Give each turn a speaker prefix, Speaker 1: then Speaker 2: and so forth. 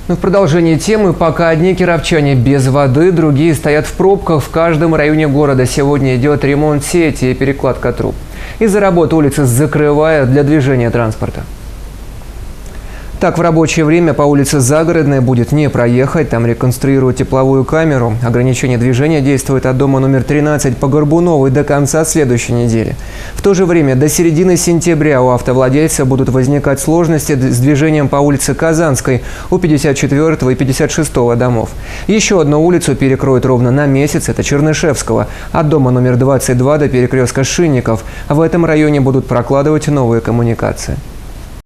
Speaker 1: В продолжении темы, пока одни кировчане без воды, другие стоят в пробках в каждом районе города. Сегодня идет ремонт сети и перекладка труб. Из-за работы улицы закрывают для движения транспорта. Так, в рабочее время по улице Загородной будет не проехать, там реконструируют тепловую камеру. Ограничение движения действует от дома номер 13 по Горбуновой до конца следующей недели. В то же время до середины сентября у автовладельца будут возникать сложности с движением по улице Казанской у 54 и 56 домов. Еще одну улицу перекроют ровно на месяц, это Чернышевского, от дома номер 22 до перекрестка Шинников. В этом районе будут прокладывать новые коммуникации.